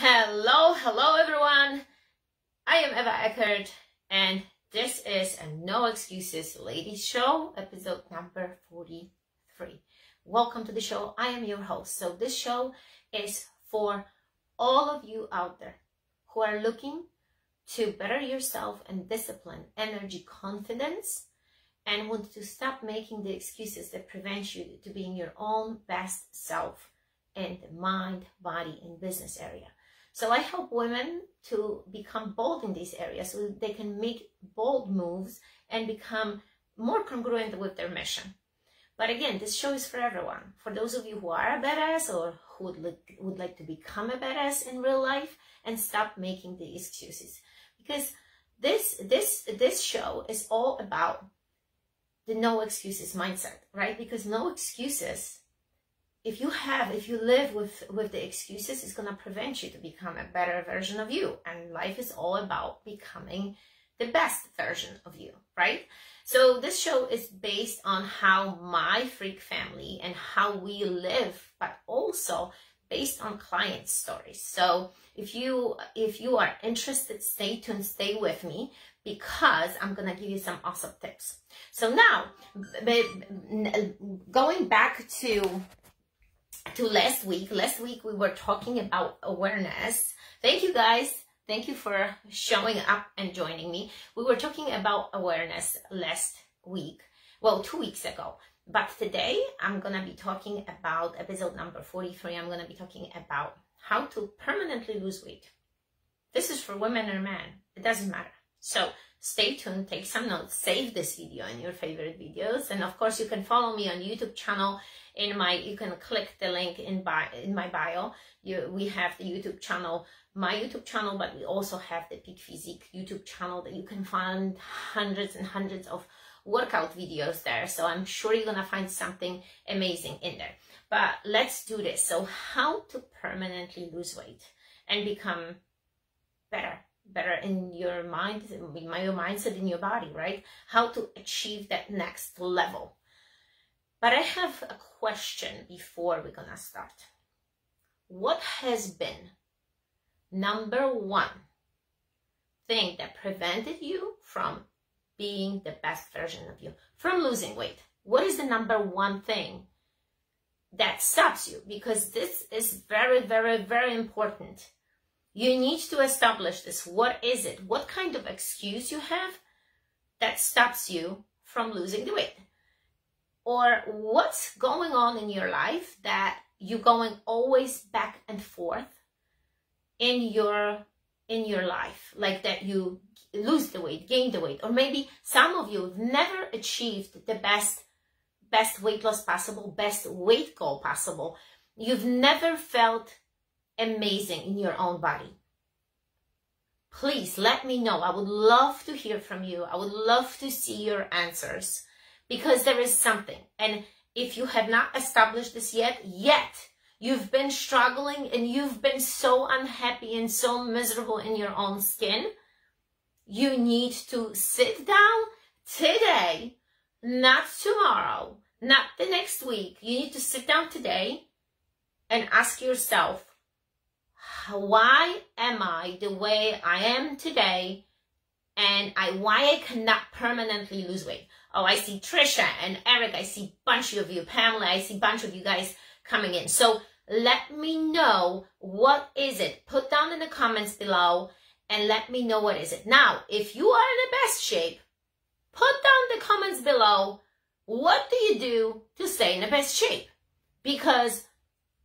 Hello everyone. I am Eva Eckert, and this is a No Excuses Ladies Show, episode number 43. Welcome to the show. I am your host. So this show is for all of you out there who are looking to better yourself and discipline, energy, confidence, and want to stop making the excuses that prevent you to being your own best self in the mind, body, and business area. So I help women to become bold in these areas so they can make bold moves and become more congruent with their mission. But again, this show is for everyone. For those of you who are a badass or who would like to become a badass in real life and stop making the excuses. Because this show is all about the no excuses mindset, right? Because no excuses, if you live with the excuses, it's going to prevent you to become a better version of you. And life is all about becoming the best version of you, right? So this show is based on how my freak family and how we live, but also based on client stories. So if you are interested, stay tuned, stay with me, because I'm going to give you some awesome tips. So now, going back to last week we were talking about awareness. Thank you guys. Thank you for showing up and joining me. We were talking about awareness last week. Well, 2 weeks ago. But today I'm going to be talking about episode number 43. I'm going to be talking about how to permanently lose weight. This is for women or men. It doesn't matter. So stay tuned, take some notes, save this video in your favorite videos. And of course, you can follow me on YouTube channel. You can click the link in my bio. We have the YouTube channel, my YouTube channel, but we also have the Peak Physique YouTube channel that you can find hundreds and hundreds of workout videos there. So I'm sure you're going to find something amazing in there. But let's do this. So how to permanently lose weight and become better in your mind, your mindset, in your body, right? How to achieve that next level. But I have a question before we're gonna start. What has been number one thing that prevented you from being the best version of you, from losing weight? What is the number one thing that stops you? Because this is very, very, very important. You need to establish this. What is it? What kind of excuse you have that stops you from losing the weight? Or what's going on in your life that you're going always back and forth in your life, like that you lose the weight, gain the weight, or maybe some of you have never achieved the best weight loss possible, best weight goal possible. You've never felt amazing in your own body. Please let me know. I would love to hear from you. I would love to see your answers, because there is something. And if you have not established this yet, you've been struggling and you've been so unhappy and so miserable in your own skin, you need to sit down today, not tomorrow, not the next week. You need to sit down today and ask yourself, why am I the way I am today, and why I cannot permanently lose weight? Oh, I see Trisha and Eric. I see a bunch of you. Pamela, I see a bunch of you guys coming in. So let me know, what is it? Put down in the comments below and let me know what is it. Now, if you are in the best shape, put down the comments below. What do you do to stay in the best shape? Because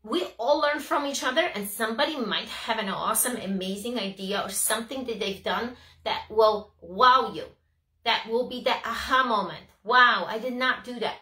we all learn from each other, and somebody might have an awesome, amazing idea or something that they've done that will wow you. That will be that aha moment. Wow, I did not do that.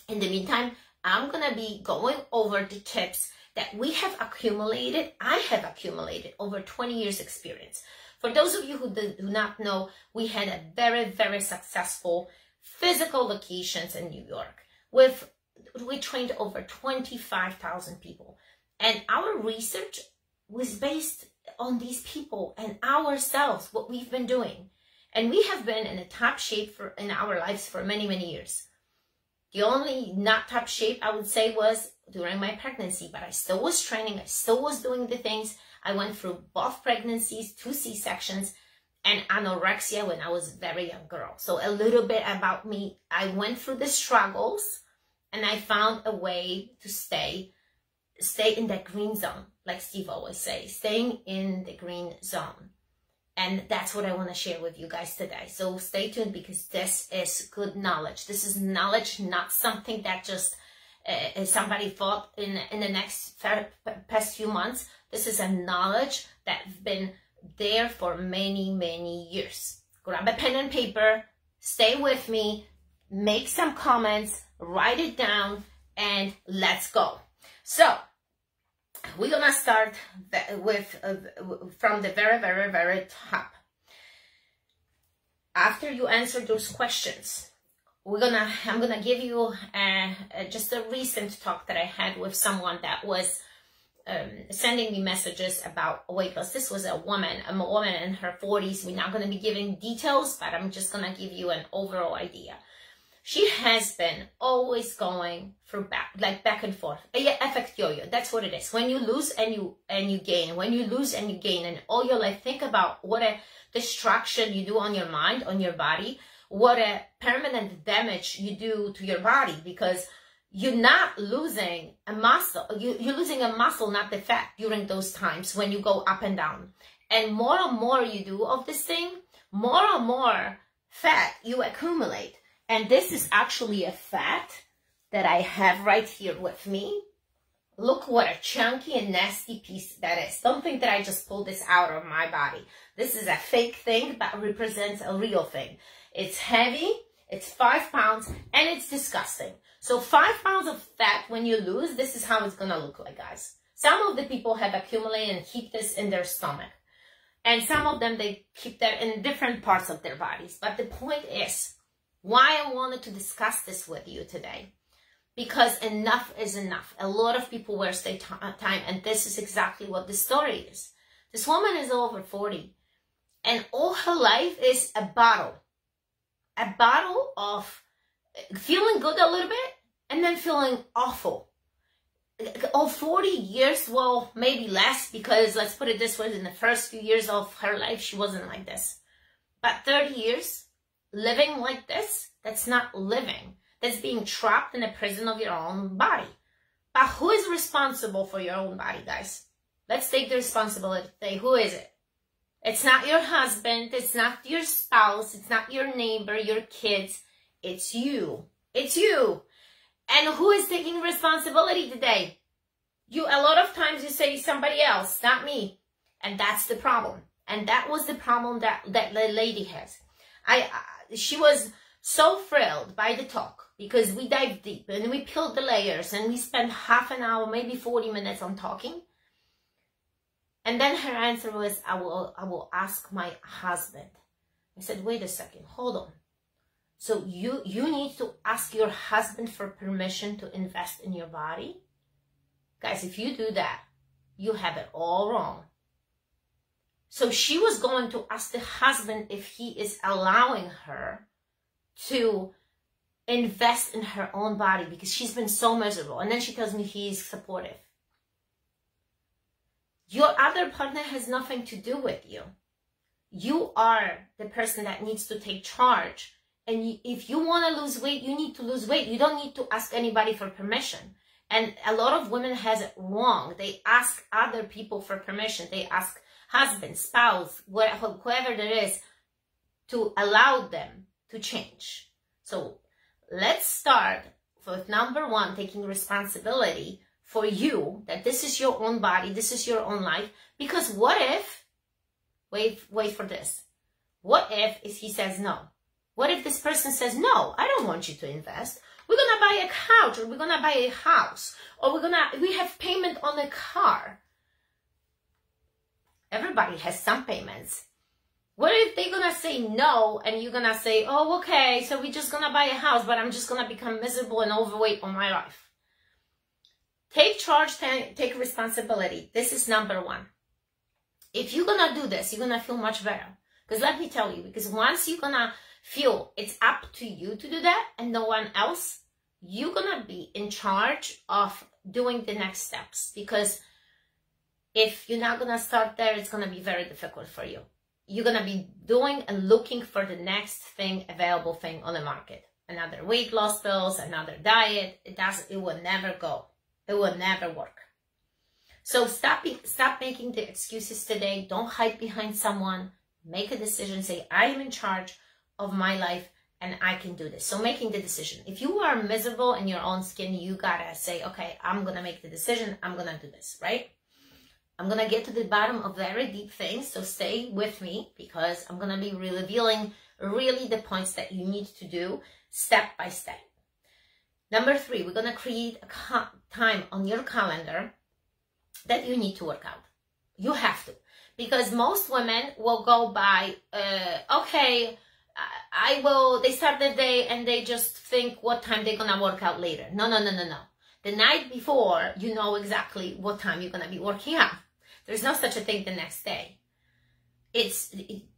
In the meantime, I'm going to be going over the tips that we have accumulated, I have accumulated over 20 years experience. For those of you who do not know, we had a very, very successful physical locations in New York. We trained over 25,000 people. And our research was based on these people and ourselves, what we've been doing. And we have been in a top shape in our lives for many, many years. The only not top shape I would say was during my pregnancy, but I still was training. I still was doing the things. I went through both pregnancies, 2 C-sections, and anorexia when I was a very young girl. So a little bit about me. I went through the struggles, and I found a way to stay in that green zone, like Steve always says, staying in the green zone. And that's what I want to share with you guys today. So stay tuned, because this is good knowledge. This is knowledge, not something that just somebody thought in the past few months. This is a knowledge that's been there for many, many years. Grab a pen and paper, stay with me, make some comments, write it down, and let's go. So we're gonna start with from the very, very, very top. After you answer those questions, I'm gonna give you just a recent talk that I had with someone that was sending me messages about weight loss. This was a woman in her 40s. We're not gonna be giving details, but I'm just gonna give you an overall idea. She has been always going through back and forth. Yeah, effect yo-yo. That's what it is. When you lose and you gain. When you lose and you gain. And all your life, think about what a distraction you do on your mind, on your body. What a permanent damage you do to your body, because you're not losing a muscle. You're losing a muscle, not the fat, during those times when you go up and down. And more you do of this thing, more and more fat you accumulate. And this is actually a fat that I have right here with me. Look what a chunky and nasty piece that is. Don't think that I just pulled this out of my body. This is a fake thing, but represents a real thing. It's heavy, it's 5 pounds, and it's disgusting. So 5 pounds of fat when you lose, this is how it's gonna look like, guys. Some of the people have accumulated and keep this in their stomach. And some of them, they keep that in different parts of their bodies. But the point is, why I wanted to discuss this with you today, because enough is enough. A lot of people waste their time, and this is exactly what the story is. This woman is over 40, and all her life is a battle of feeling good a little bit and then feeling awful. All 40 years, well, maybe less, because let's put it this way, in the first few years of her life, she wasn't like this. But 30 years, living like this, that's not living. That's being trapped in a prison of your own body. But who is responsible for your own body, guys? Let's take the responsibility today. Who is it? It's not your husband. It's not your spouse. It's not your neighbor, your kids. It's you. It's you. And who is taking responsibility today? You. A lot of times you say somebody else, not me. And that's the problem. And that was the problem that the lady has. She was so thrilled by the talk, because we dived deep and we peeled the layers, and we spent half an hour, maybe 40 minutes on talking. And then her answer was, I will ask my husband. I said, wait a second, hold on. So you need to ask your husband for permission to invest in your body? Guys, if you do that, you have it all wrong. So she was going to ask the husband if he is allowing her to invest in her own body, because she's been so miserable. And then she tells me he's supportive. Your other partner has nothing to do with you. You are the person that needs to take charge. And if you want to lose weight, you need to lose weight. You don't need to ask anybody for permission. And a lot of women has it wrong. They ask other people for permission. They ask husband, spouse, whoever there is, to allow them to change. So let's start with number one, taking responsibility for you, that this is your own body, this is your own life. Because what if, wait for this, what if he says no? What if this person says, no, I don't want you to invest. We're going to buy a couch, or we're going to buy a house, or we have payment on a car. Everybody has some payments. What if they're going to say no, and you're going to say, oh, okay, so we're just going to buy a house, but I'm just going to become miserable and overweight all my life. Take charge, take responsibility. This is number one. If you're going to do this, you're going to feel much better. Because let me tell you, because once you're going to feel it's up to you to do that and no one else, you're gonna be in charge of doing the next steps, because if you're not gonna start there, it's gonna be very difficult for you. You're gonna be doing and looking for the next thing, available thing on the market. Another weight loss pills, another diet. It will never go. It will never work. So stop making the excuses today. Don't hide behind someone. Make a decision. Say, I am in charge of my life and I can do this. So making the decision. If you are miserable in your own skin, you gotta say, okay, I'm gonna make the decision. I'm gonna do this, right? I'm going to get to the bottom of very deep things, so stay with me, because I'm going to be revealing really the points that you need to do step by step. Number 3, we're going to create a time on your calendar that you need to work out. You have to, because most women will go by, okay, they start the day and they just think what time they're going to work out later. No. The night before, you know exactly what time you're going to be working out. There's no such a thing the next day. It's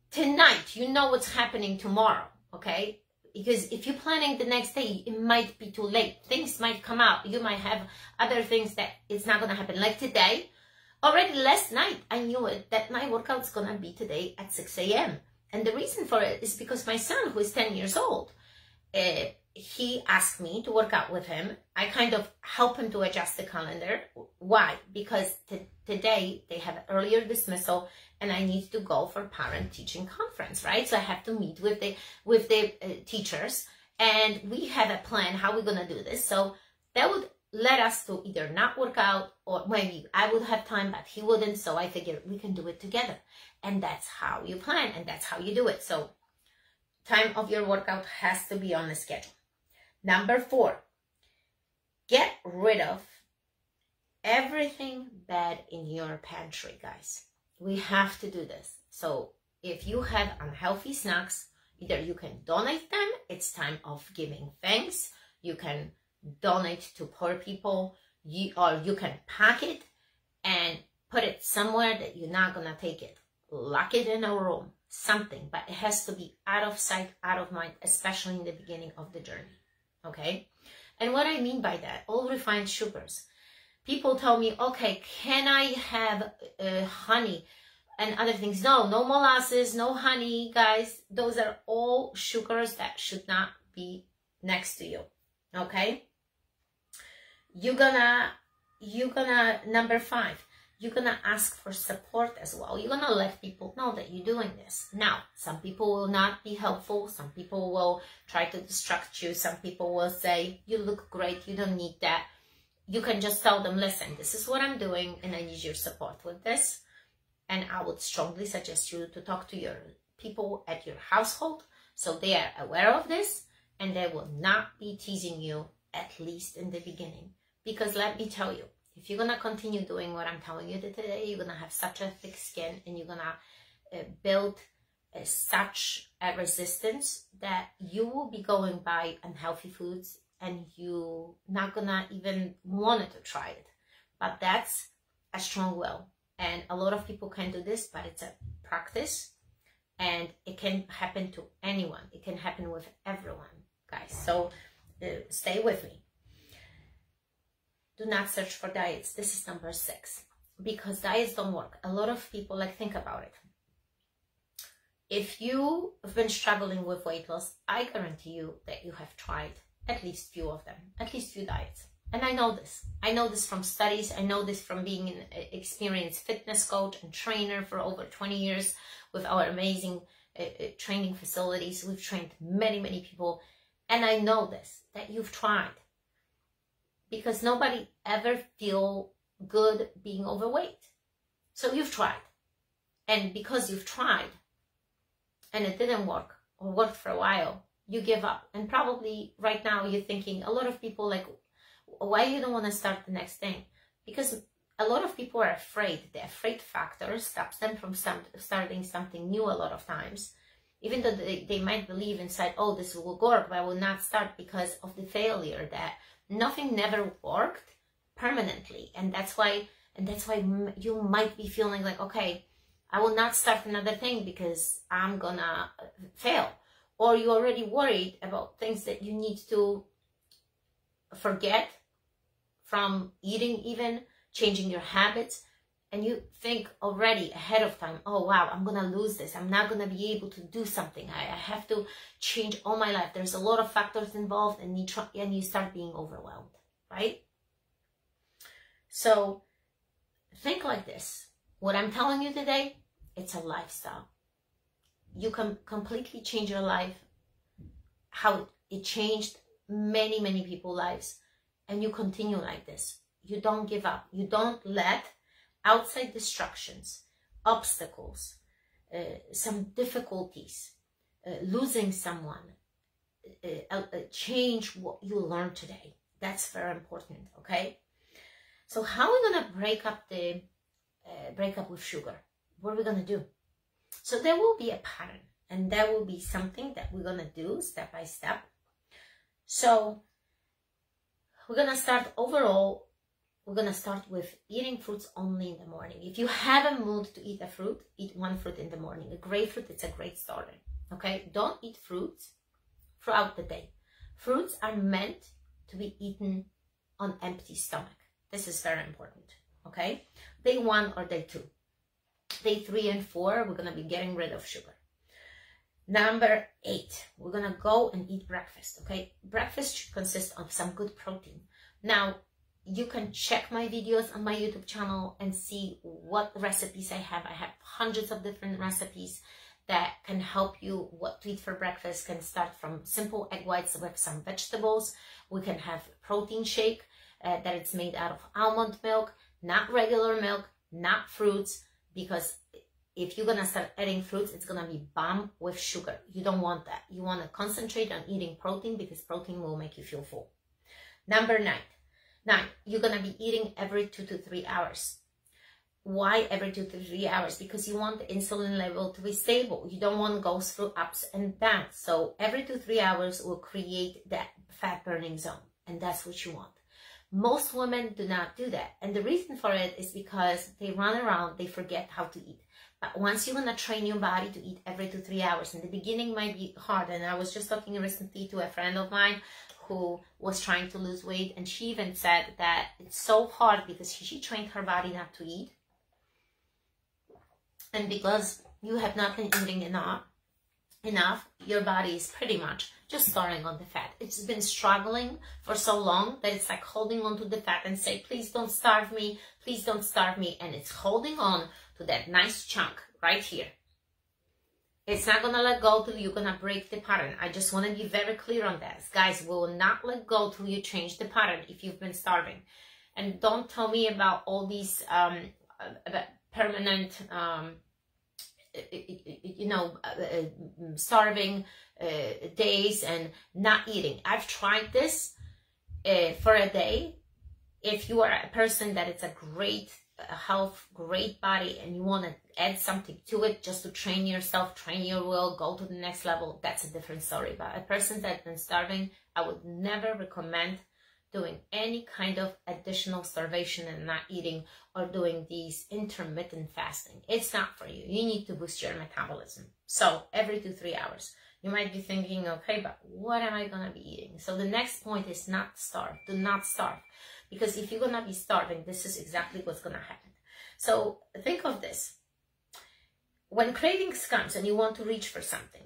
tonight. You know what's happening tomorrow, okay? Because if you're planning the next day, it might be too late. Things might come out. You might have other things that it's not going to happen. Like today, already last night, I knew it, that my workout's going to be today at 6 a.m. And the reason for it is because my son, who is 10 years old, he asked me to work out with him. I kind of help him to adjust the calendar. Why? Because today they have earlier dismissal and I need to go for parent teaching conference, right? So I have to meet with the teachers, and we have a plan how we're going to do this. So that would let us to either not work out, or maybe I would have time, but he wouldn't. So I figured we can do it together. And that's how you plan and that's how you do it. So time of your workout has to be on the schedule. Number 4, get rid of everything bad in your pantry, guys. We have to do this. So if you have unhealthy snacks, either you can donate them. It's time of giving thanks. You can donate to poor people, or you can pack it and put it somewhere that you're not going to take it. Lock it in a room, something, but it has to be out of sight, out of mind, especially in the beginning of the journey. Okay? And what I mean by that, all refined sugars. People tell me, okay, can I have honey and other things? No molasses, no honey, guys. Those are all sugars that should not be next to you. Okay? You're gonna, number 5, you're gonna ask for support as well. You're gonna let people know that you're doing this. Now, some people will not be helpful. Some people will try to distract you. Some people will say, you look great, you don't need that. You can just tell them, listen, this is what I'm doing and I need your support with this. And I would strongly suggest you to talk to your people at your household so they are aware of this and they will not be teasing you, at least in the beginning. Because let me tell you, if you're going to continue doing what I'm telling you today, you're going to have such a thick skin and you're going to build such a resistance that you will be going by unhealthy foods and you're not going to even want to try it. But that's a strong will. And a lot of people can do this, but it's a practice and it can happen to anyone. It can happen with everyone, guys. So stay with me. Do not search for diets. This is number 6, because diets don't work. A lot of people, think about it. If you have been struggling with weight loss, I guarantee you that you have tried at least few of them, at least few diets. And I know this. I know this from studies. I know this from being an experienced fitness coach and trainer for over 20 years with our amazing training facilities. We've trained many, many people. And I know this, that you've tried. Because nobody ever feel good being overweight. So you've tried. And because you've tried and it didn't work or worked for a while, you give up. And probably right now you're thinking, a lot of people why you don't want to start the next thing? Because a lot of people are afraid. The afraid factor stops them from starting something new a lot of times. Even though they might believe inside, oh, this will work, but I will not start because of the failure that nothing never worked permanently. And that's why you might be feeling like, okay, I will not start another thing because I'm gonna fail. Or you're already worried about things that you need to forget from eating, even changing your habits, and you think already ahead of time, oh wow, I'm gonna lose this, I'm not gonna be able to do something, I have to change all my life, there's a lot of factors involved, and you start being overwhelmed, right? So think like this. What I'm telling you today, it's a lifestyle. You can completely change your life, how it changed many people's lives, and you continue like this. You don't give up. You don't let outside distractions, obstacles, some difficulties, losing someone, change what you learned today. That's very important, okay? So how are we gonna break up with sugar? What are we gonna do? So there will be a pattern, and there will be something that we're gonna do step by step. So we're gonna start overall. We're gonna start with eating fruits only in the morning. If you have a mood to eat a fruit, eat one fruit in the morning. A grapefruit, it's a great starter. Okay, don't eat fruits throughout the day. Fruits are meant to be eaten on empty stomach. This is very important. Okay, day 1 or day 2. Day 3 and 4, we're gonna be getting rid of sugar. Number 8, we're gonna go and eat breakfast. Okay, breakfast should consist of some good protein. Now, you can check my videos on my YouTube channel and see what recipes I have. I have hundreds of different recipes that can help you what to eat for breakfast. Can start from simple egg whites with some vegetables. We can have protein shake that it's made out of almond milk, not regular milk, not fruits, because if you're gonna start adding fruits, it's gonna be bomb with sugar. You don't want that. You want to concentrate on eating protein, because protein will make you feel full. Number 9, you're gonna be eating every 2 to 3 hours. Why every 2 to 3 hours? Because you want the insulin level to be stable. You don't want to go through ups and downs. So every 2 to 3 hours will create that fat burning zone, and that's what you want. Most women do not do that, and the reason for it is because they run around, they forget how to eat. But once you're gonna train your body to eat every 2 to 3 hours, in the beginning might be hard. And I was just talking recently to a friend of mine who was trying to lose weight, and she even said that it's so hard because she trained her body not to eat, and because you have not been eating enough, your body is pretty much just storing on the fat. It's been struggling for so long that it's like holding on to the fat and say, please don't starve me, please don't starve me. And it's holding on to that nice chunk right here. It's not gonna let go till you're gonna break the pattern. I just wanna be very clear on that. Guys, we will not let go till you change the pattern if you've been starving. And don't tell me about all these permanent starving days and not eating. I've tried this for a day. If you are a person that it's a great health, great body, and you want to add something to it just to train yourself, train your will, go to the next level, that's a different story. But a person that's been starving, I would never recommend doing any kind of additional starvation and not eating, or doing these intermittent fasting. It's not for you. You need to boost your metabolism. So every 2 to 3 hours. You might be thinking, okay, but what am I going to be eating? So the next point is not starve. Do not starve. Because if you're going to be starving, this is exactly what's going to happen. So think of this. When cravings comes and you want to reach for something,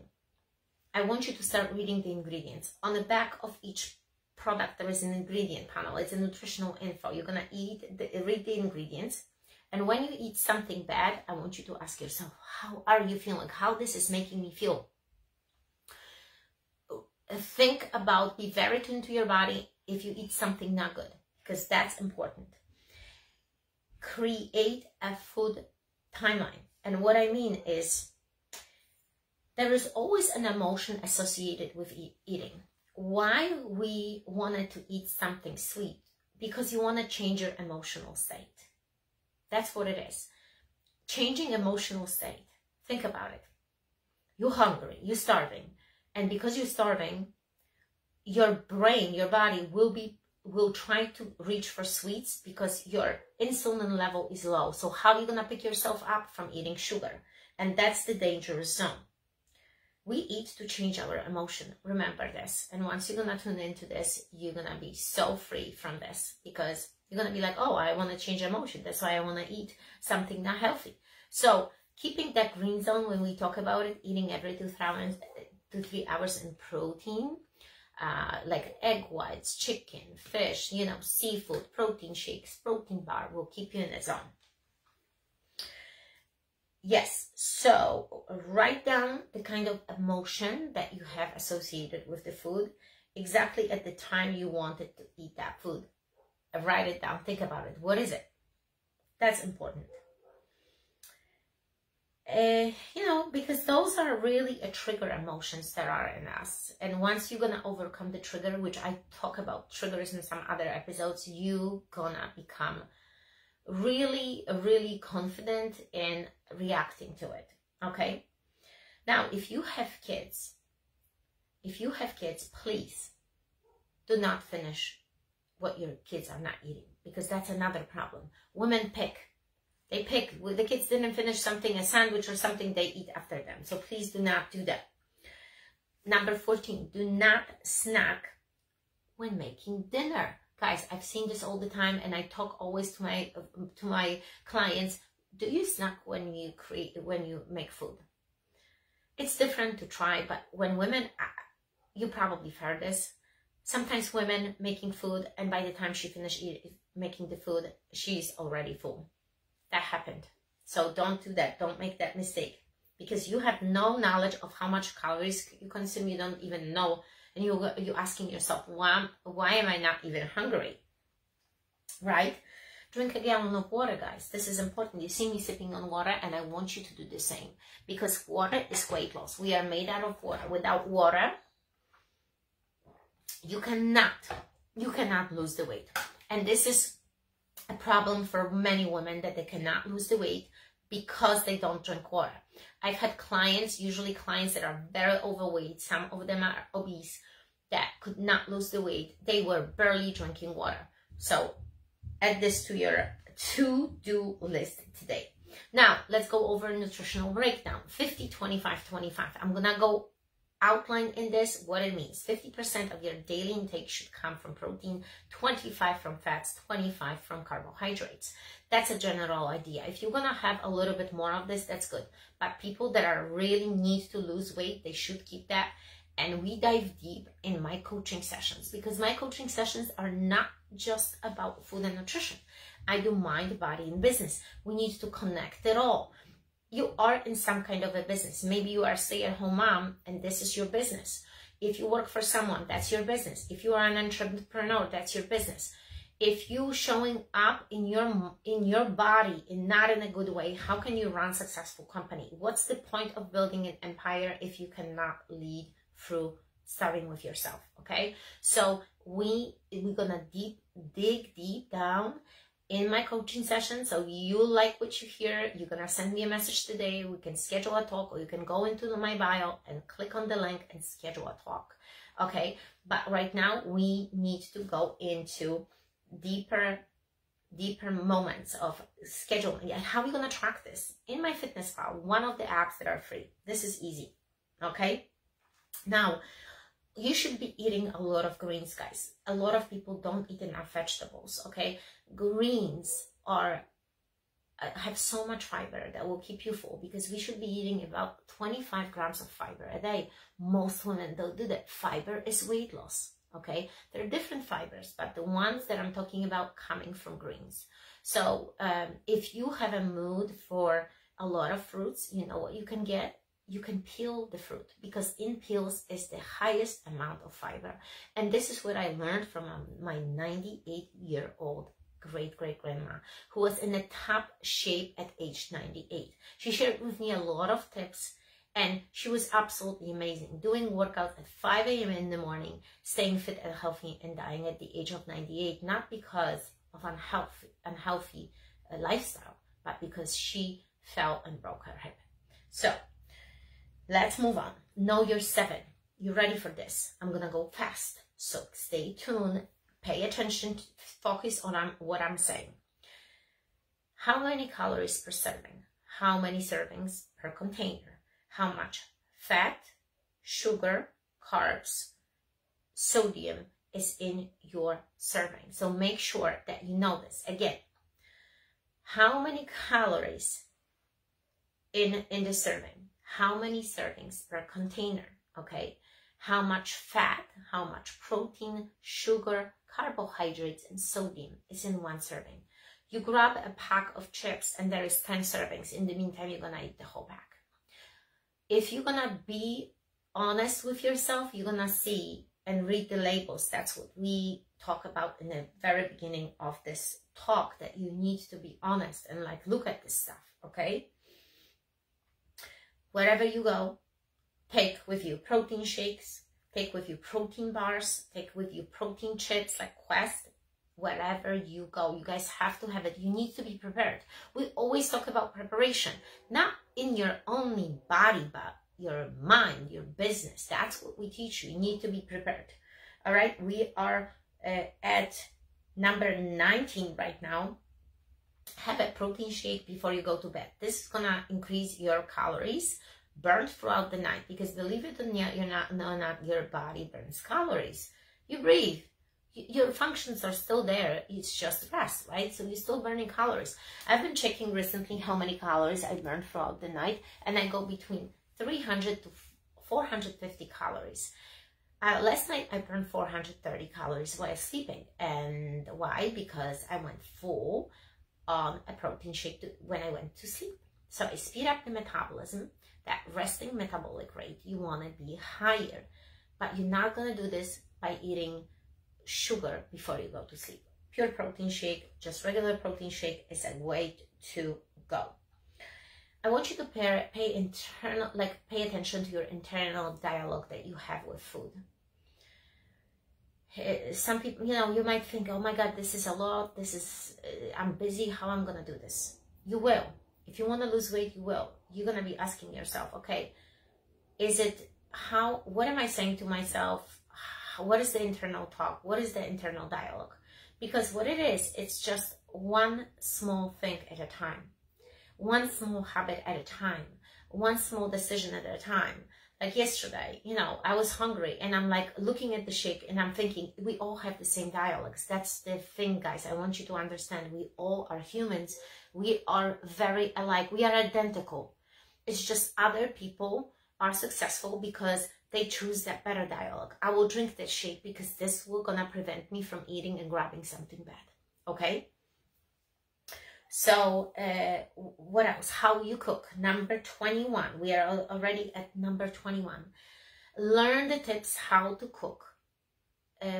I want you to start reading the ingredients. On the back of each product, there is an ingredient panel. It's a nutritional info. You're going to read the ingredients. And when you eat something bad, I want you to ask yourself, how are you feeling? How this is making me feel? Think about, be very tuned to your body if you eat something not good, because that's important. Create a food timeline. And what I mean is, there is always an emotion associated with eating. Why we wanted to eat something sweet? Because you want to change your emotional state. That's what it is. Changing emotional state. Think about it. You're hungry, you're starving. And because you're starving, your brain, your body will try to reach for sweets because your insulin level is low. So how are you going to pick yourself up from eating sugar? And that's the dangerous zone. We eat to change our emotion. Remember this. And once you're going to tune into this, you're going to be so free from this, because you're going to be like, oh, I want to change emotion. That's why I want to eat something not healthy. So keeping that green zone, when we talk about it, eating every 2 to 3 hours in protein, like egg whites, chicken, fish, you know, seafood, protein shakes, protein bar, will keep you in the zone. Yes, so write down the kind of emotion that you have associated with the food, exactly at the time you wanted to eat that food. Write it down, think about it. What is it? That's important. You know, because those are really a trigger emotions that are in us. And once you're going to overcome the trigger, which I talk about triggers in some other episodes, you're going to become really confident in reacting to it. Okay. Now, if you have kids, please do not finish what your kids are not eating, because that's another problem. Women pick. They pick. The kids didn't finish something, a sandwich or something, they eat after them. So please do not do that. Number 14, do not snack when making dinner. Guys, I've seen this all the time, and I talk always to my clients. Do you snack when you make food? It's different to try, but when women, you probably heard this. Sometimes women making food, and by the time she finished making the food, she's already full. That happened. So don't do that. Don't make that mistake, because you have no knowledge of how much calories you consume. You don't even know. And you're asking yourself, why am I not even hungry? Right? Drink a gallon of water, guys. This is important. You see me sipping on water, and I want you to do the same, because water is weight loss. We are made out of water. Without water, you cannot lose the weight. And this is a problem for many women, that they cannot lose the weight because they don't drink water. I've had clients, usually clients that are very overweight, some of them are obese, that could not lose the weight. They were barely drinking water. So add this to your to-do list today. Now, let's go over nutritional breakdown. 50, 25, 25. I'm going to go outline in this what it means. 50% of your daily intake should come from protein, 25 from fats, 25 from carbohydrates. That's a general idea. If you're going to have a little bit more of this, that's good. But people that are really need to lose weight, they should keep that. And we dive deep in my coaching sessions, because my coaching sessions are not just about food and nutrition. I do mind, body, and business. We need to connect it all. You are in some kind of a business. Maybe you are a stay-at-home mom, and this is your business. If you work for someone, that's your business. If you are an entrepreneur, that's your business. If you showing up in your body and not in a good way, how can you run a successful company? What's the point of building an empire if you cannot lead through starting with yourself? Okay, so we're gonna dig deep down in my coaching session. So you like what you hear, you're gonna send me a message today. We can schedule a talk, or you can go into my bio and click on the link and schedule a talk. Okay, but right now we need to go into deeper moments of scheduling. And how are we gonna track this? In my fitness pal, one of the apps that are free. This is easy. Okay, now you should be eating a lot of greens, guys. A lot of people don't eat enough vegetables. Okay, greens have so much fiber that will keep you full, because we should be eating about 25 grams of fiber a day. Most women don't do that. Fiber is weight loss. Okay, there are different fibers, but the ones that I'm talking about coming from greens. So if you have a mood for a lot of fruits, you know what you can get? You can peel the fruit, because in peels is the highest amount of fiber. And this is what I learned from my 98-year-old great-great-grandma, who was in the top shape at age 98. She shared with me a lot of tips, and she was absolutely amazing, doing workouts at 5 a.m. in the morning, staying fit and healthy, and dying at the age of 98, not because of unhealthy lifestyle, but because she fell and broke her hip. So let's move on. Know your 7. You ready for this? I'm gonna go fast, so stay tuned. Pay attention, focus on what I'm saying. How many calories per serving? How many servings per container? How much fat sugar, carbs, sodium is in your serving. So make sure that you know this. Again, how many calories in the serving? How many servings per container? Okay. How much fat, how much protein, sugar, carbohydrates, and sodium is in one serving. You grab a pack of chips and there is 10 servings. In the meantime, you're gonna eat the whole pack. If you're gonna be honest with yourself, you're gonna see and read the labels. That's what we talk about in the very beginning of this talk, that you need to be honest and like look at this stuff, okay? Wherever you go, take with you protein shakes, take with you protein bars, take with you protein chips like Quest. Wherever you go, you guys have to have it. You need to be prepared. We always talk about preparation, not in your only body, but your mind, your business. That's what we teach you. You need to be prepared. All right, we are at number 19 right now. Have a protein shake before you go to bed. This is gonna increase your calories burned throughout the night, because believe it or not, your body burns calories. You breathe, your functions are still there. It's just rest, right? So you're still burning calories. I've been checking recently how many calories I burned throughout the night, and I go between 300 to 450 calories. Last night I burned 430 calories while sleeping. And why? Because I went full on a protein shake when I went to sleep. So I speed up the metabolism. That resting metabolic rate, you want to be higher. But you're not going to do this by eating sugar before you go to sleep. Pure protein shake, just regular protein shake, is a way to go. I want you to pay attention to your internal dialogue that you have with food. Some people, you might think, oh my God, this is a lot. I'm busy. How am I going to do this? You will. If you want to lose weight, you will. You're going to be asking yourself, okay, what am I saying to myself? What is the internal talk? What is the internal dialogue? Because what it is, it's just one small thing at a time. One small habit at a time, one small decision at a time. Like yesterday, I was hungry and I'm like looking at the shake and I'm thinking, we all have the same dialogues. That's the thing, guys. I want you to understand, we all are humans. We are very alike. We are identical. It's just other people are successful because they choose that better dialogue. I will drink this shake because this will gonna prevent me from eating and grabbing something bad. Okay? So, what else? How you cook. Number 21. We are already at number 21. Learn the tips how to cook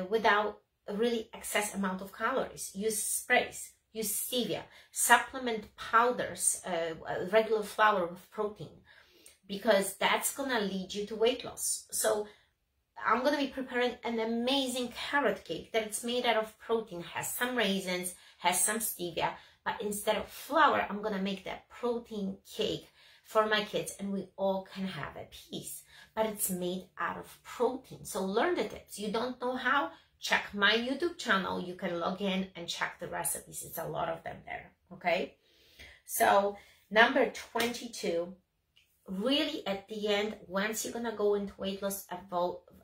without a really excess amount of calories. Use sprays. Use stevia. Supplement powders, regular flour with protein, because that's going to lead you to weight loss. So, I'm going to be preparing an amazing carrot cake that it's made out of protein, has some raisins, has some stevia. But instead of flour, I'm going to make that protein cake for my kids and we all can have a piece. But it's made out of protein. So learn the tips. You don't know how? Check my YouTube channel. You can log in and check the recipes. It's a lot of them there. Okay? So number 22, really at the end, once you're going to go into weight loss,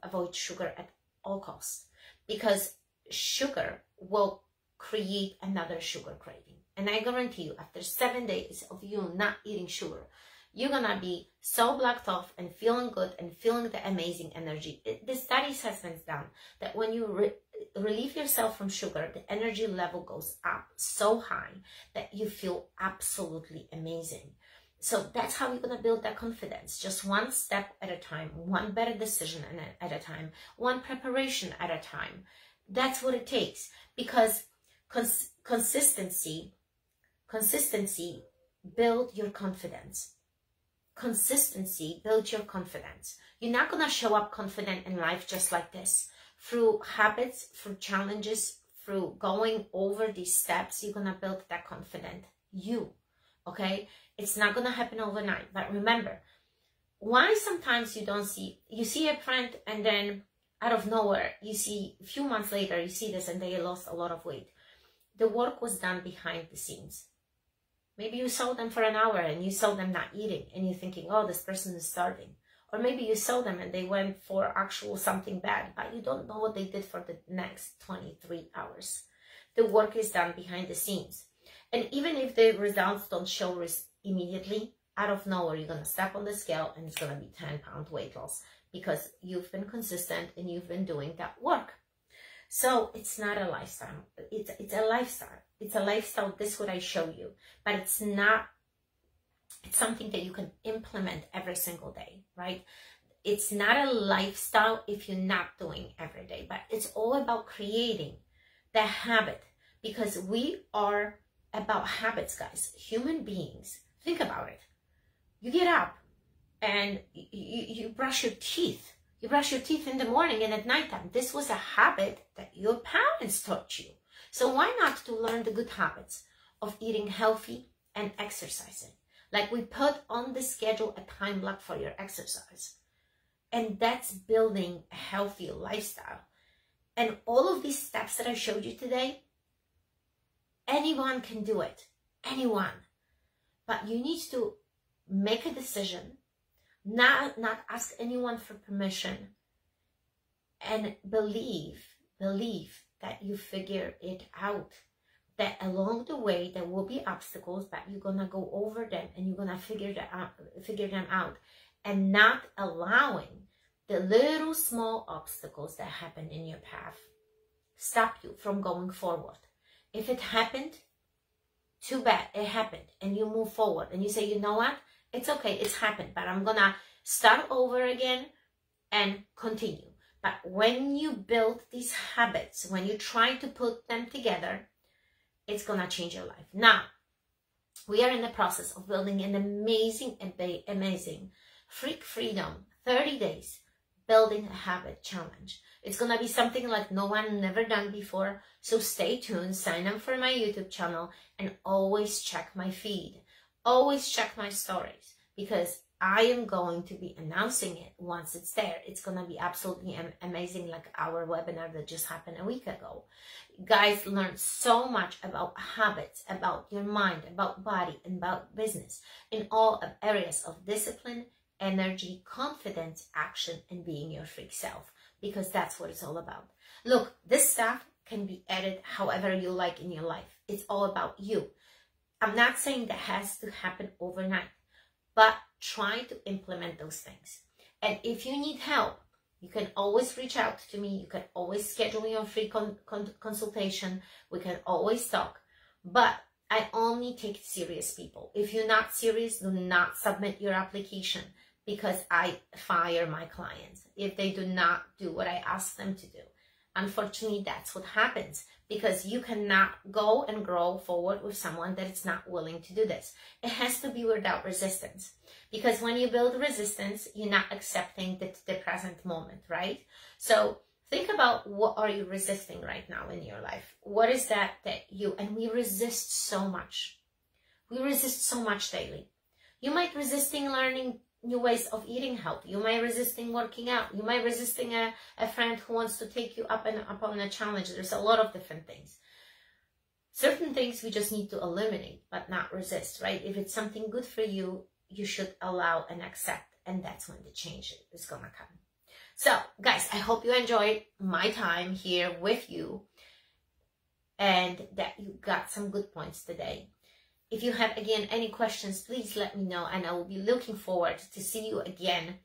avoid sugar at all costs. Because sugar will create another sugar craving. And I guarantee you, after 7 days of you not eating sugar, you're going to be so blocked off and feeling good and feeling the amazing energy. The studies have been done that when you relieve yourself from sugar, the energy level goes up so high that you feel absolutely amazing. So that's how you're going to build that confidence. Just one step at a time, one better decision at a time, one preparation at a time. That's what it takes. Because consistency build your confidence. Consistency build your confidence. You're not going to show up confident in life just like this. Through habits, through challenges, through going over these steps, you're going to build that confident you. Okay? It's not going to happen overnight. But remember, why sometimes you see a friend and then out of nowhere, you see a few months later, you see this and they lost a lot of weight. The work was done behind the scenes. Maybe you saw them for an hour and you saw them not eating and you're thinking, oh, this person is starving. Or maybe you saw them and they went for actual something bad, but you don't know what they did for the next 23 hours. The work is done behind the scenes. And even if the results don't show immediately, out of nowhere, you're going to step on the scale and it's going to be 10-pound weight loss because you've been consistent and you've been doing that work. So it's not a lifestyle. It's a lifestyle. It's a lifestyle. This is what I show you, but it's not. It's something that you can implement every single day, right? It's not a lifestyle if you're not doing every day, but it's all about creating the habit, because we are about habits, guys. Human beings. Think about it. You get up and you brush your teeth. You brush your teeth in the morning and at nighttime. This was a habit that your parents taught you. So why not to learn the good habits of eating healthy and exercising? Like we put on the schedule a time block for your exercise. And that's building a healthy lifestyle. And all of these steps that I showed you today, anyone can do it. Anyone. But you need to make a decision, not ask anyone for permission, and believe that you figure it out. That along the way there will be obstacles, but you're gonna go over them and you're gonna figure them out, and not allowing the little small obstacles that happen in your path stop you from going forward. If it happened, too bad, it happened, and you move forward and you say, you know what, it's okay, it's happened, but I'm gonna start over again and continue. But when you build these habits, when you try to put them together, it's gonna change your life. Now, we are in the process of building an amazing Freak Freedom 30 days building a habit challenge. It's gonna be something like no one never done before. So stay tuned, sign up for my YouTube channel, and always check my feed. Always check my stories, because I am going to be announcing it once it's there. It's going to be absolutely amazing, like our webinar that just happened a week ago. Guys, learn so much about habits, about your mind, about body, and about business in all areas of discipline, energy, confidence, action, and being your freak self, because that's what it's all about. Look, this stuff can be added however you like in your life. It's all about you. I'm not saying that has to happen overnight, but try to implement those things. And if you need help, you can always reach out to me. You can always schedule your free consultation. We can always talk. But I only take serious people. If you're not serious, do not submit your application, because I fire my clients if they do not do what I ask them to do. Unfortunately, that's what happens, because you cannot go and grow forward with someone that is not willing to do this. It has to be without resistance, because when you build resistance, you're not accepting the present moment, right? So think about, what are you resisting right now in your life? What is that and we resist so much. We resist so much daily. You might resisting learning new ways of eating healthy. You might resisting working out. You might resisting a friend who wants to take you up on a challenge. There's a lot of different things. Certain things we just need to eliminate, but not resist, right? If it's something good for you, you should allow and accept, and that's when the change is gonna come. So, guys, I hope you enjoyed my time here with you and that you got some good points today. If you have, again, any questions, please let me know, and I will be looking forward to see you again.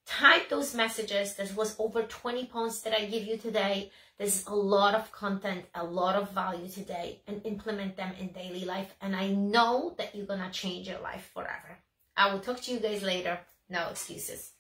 Type those messages. There was over 20 points that I give you today. There's a lot of content, a lot of value today, and implement them in daily life. And I know that you're going to change your life forever. I will talk to you guys later. No excuses.